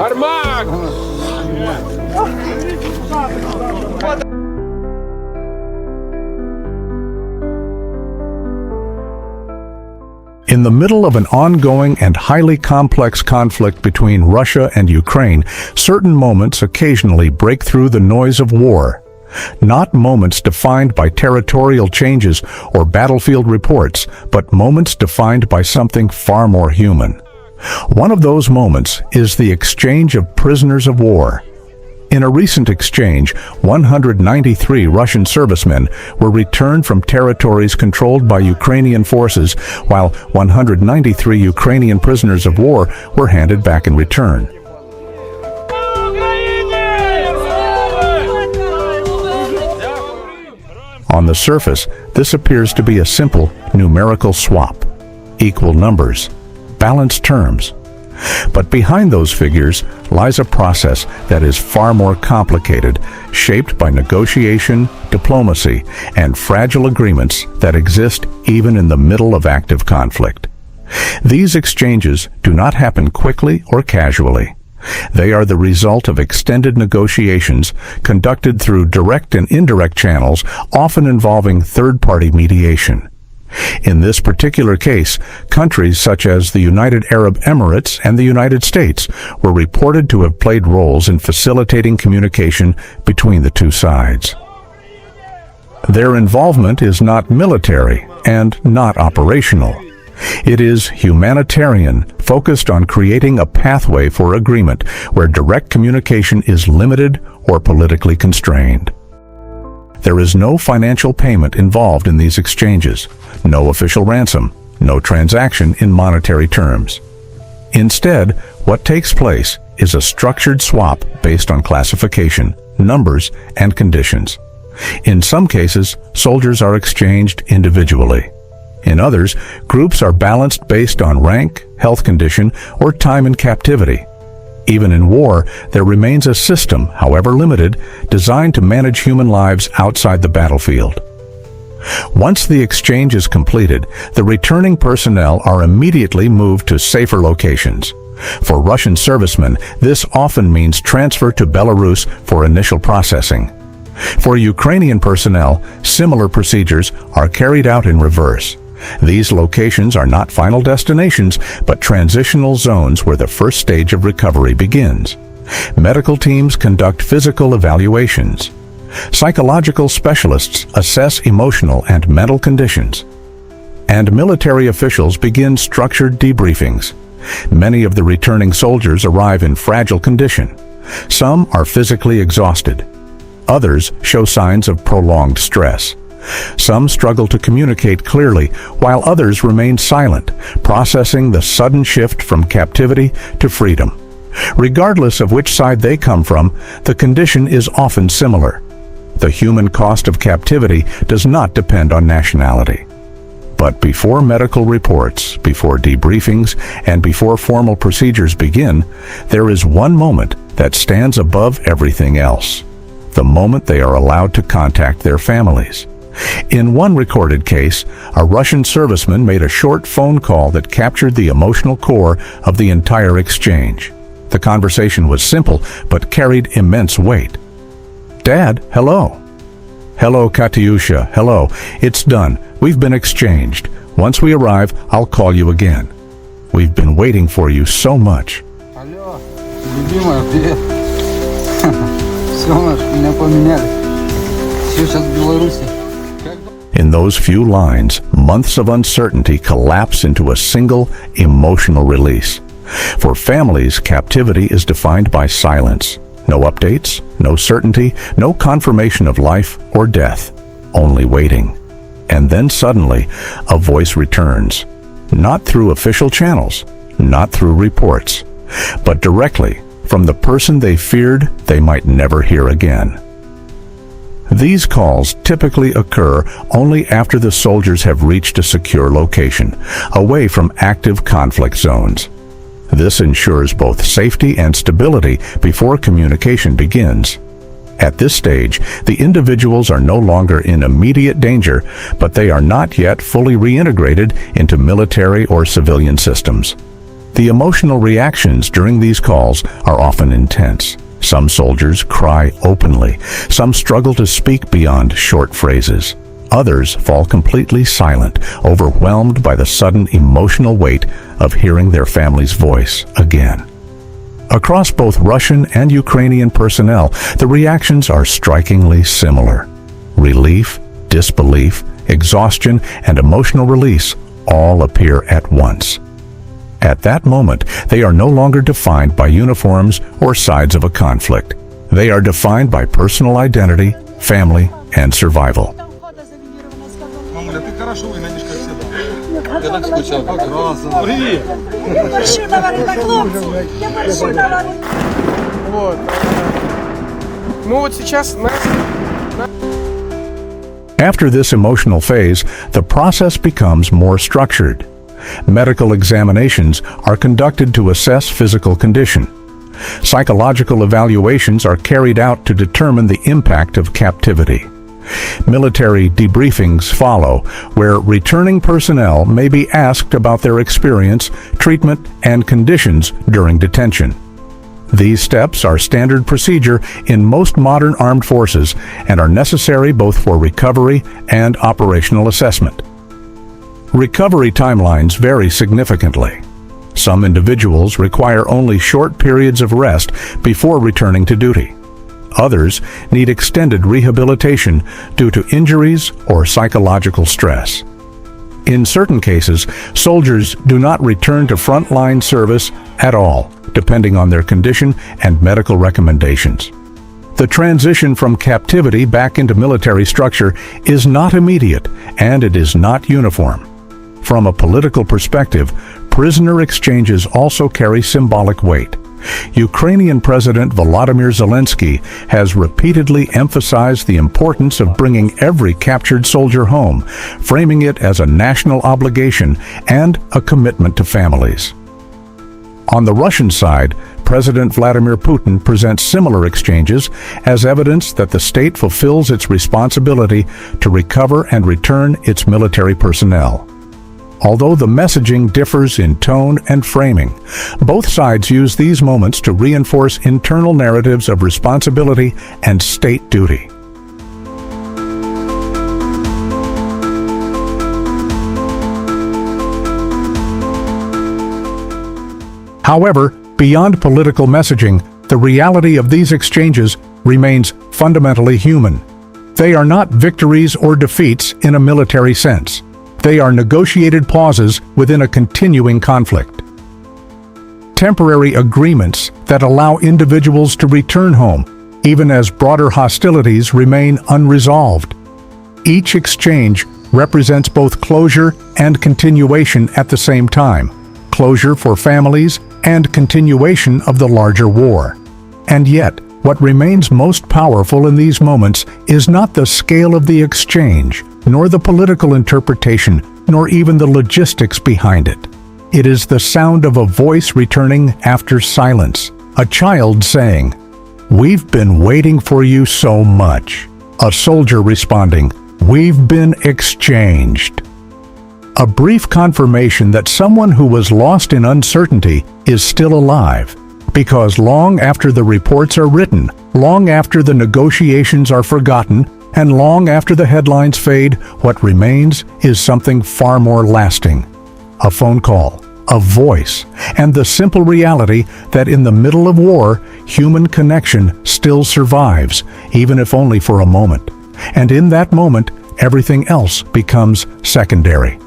In the middle of an ongoing and highly complex conflict between Russia and Ukraine, certain moments occasionally break through the noise of war. Not moments defined by territorial changes or battlefield reports, but moments defined by something far more human. One of those moments is the exchange of prisoners of war. In a recent exchange, 193 Russian servicemen were returned from territories controlled by Ukrainian forces, while 193 Ukrainian prisoners of war were handed back in return. On the surface, this appears to be a simple numerical swap. Equal numbers, balanced terms. But behind those figures lies a process that is far more complicated, shaped by negotiation, diplomacy, and fragile agreements that exist even in the middle of active conflict. These exchanges do not happen quickly or casually. They are the result of extended negotiations conducted through direct and indirect channels, often involving third-party mediation. In this particular case, countries such as the United Arab Emirates and the United States were reported to have played roles in facilitating communication between the two sides. Their involvement is not military and not operational. It is humanitarian, focused on creating a pathway for agreement where direct communication is limited or politically constrained. There is no financial payment involved in these exchanges, no official ransom, no transaction in monetary terms. Instead, what takes place is a structured swap based on classification, numbers, and conditions. In some cases, soldiers are exchanged individually. In others, groups are balanced based on rank, health condition, or time in captivity. Even in war, there remains a system, however limited, designed to manage human lives outside the battlefield. Once the exchange is completed, the returning personnel are immediately moved to safer locations. For Russian servicemen, this often means transfer to Belarus for initial processing. For Ukrainian personnel, similar procedures are carried out in reverse. These locations are not final destinations, but transitional zones where the first stage of recovery begins. Medical teams conduct physical evaluations. Psychological specialists assess emotional and mental conditions. And military officials begin structured debriefings. Many of the returning soldiers arrive in fragile condition. Some are physically exhausted. Others show signs of prolonged stress. Some struggle to communicate clearly, while others remain silent, processing the sudden shift from captivity to freedom. Regardless of which side they come from, the condition is often similar. The human cost of captivity does not depend on nationality. But before medical reports, before debriefings, and before formal procedures begin, there is one moment that stands above everything else. The moment they are allowed to contact their families. In one recorded case, a Russian serviceman made a short phone call that captured the emotional core of the entire exchange. The conversation was simple, but carried immense weight. "Dad, hello." "Hello, Katyusha, hello. It's done. We've been exchanged. Once we arrive, I'll call you again. We've been waiting for you so much." Алло, любимая, привет. Все, меня поменяли. Все сейчас в Беларуси. In those few lines, months of uncertainty collapse into a single emotional release. For families, captivity is defined by silence. No updates, no certainty, no confirmation of life or death, only waiting. And then suddenly, a voice returns. Not through official channels, not through reports, but directly from the person they feared they might never hear again. These calls typically occur only after the soldiers have reached a secure location, away from active conflict zones. This ensures both safety and stability before communication begins. At this stage, the individuals are no longer in immediate danger, but they are not yet fully reintegrated into military or civilian systems. The emotional reactions during these calls are often intense. Some soldiers cry openly. Some struggle to speak beyond short phrases. Others fall completely silent, overwhelmed by the sudden emotional weight of hearing their family's voice again. Across both Russian and Ukrainian personnel, the reactions are strikingly similar. Relief, disbelief, exhaustion, and emotional release all appear at once. At that moment, they are no longer defined by uniforms or sides of a conflict. They are defined by personal identity, family, and survival. Мамуля, ты хорошо выглядишь, как всегда. Я так скучал. Привет. Я борщу наварила, хлопці. Я борщу наварила. Вот. Ну вот сейчас нас... After this emotional phase, the process becomes more structured. Medical examinations are conducted to assess physical condition. Psychological evaluations are carried out to determine the impact of captivity. Military debriefings follow, where returning personnel may be asked about their experience, treatment, and conditions during detention. These steps are standard procedure in most modern armed forces and are necessary both for recovery and operational assessment. Recovery timelines vary significantly. Some individuals require only short periods of rest before returning to duty. Others need extended rehabilitation due to injuries or psychological stress. In certain cases, soldiers do not return to frontline service at all, depending on their condition and medical recommendations. The transition from captivity back into military structure is not immediate, and it is not uniform. From a political perspective, prisoner exchanges also carry symbolic weight. Ukrainian President Volodymyr Zelensky has repeatedly emphasized the importance of bringing every captured soldier home, framing it as a national obligation and a commitment to families. On the Russian side, President Vladimir Putin presents similar exchanges as evidence that the state fulfills its responsibility to recover and return its military personnel. Although the messaging differs in tone and framing, both sides use these moments to reinforce internal narratives of responsibility and state duty. However, beyond political messaging, the reality of these exchanges remains fundamentally human. They are not victories or defeats in a military sense. They are negotiated pauses within a continuing conflict. Temporary agreements that allow individuals to return home, even as broader hostilities remain unresolved. Each exchange represents both closure and continuation at the same time, closure for families and continuation of the larger war. And yet, what remains most powerful in these moments is not the scale of the exchange, nor the political interpretation, nor even the logistics behind it. It is the sound of a voice returning after silence, a child saying, "We've been waiting for you so much." A soldier responding, "We've been exchanged." A brief confirmation that someone who was lost in uncertainty is still alive, because long after the reports are written, long after the negotiations are forgotten, and long after the headlines fade, what remains is something far more lasting. A phone call, a voice, and the simple reality that in the middle of war, human connection still survives, even if only for a moment. And in that moment, everything else becomes secondary.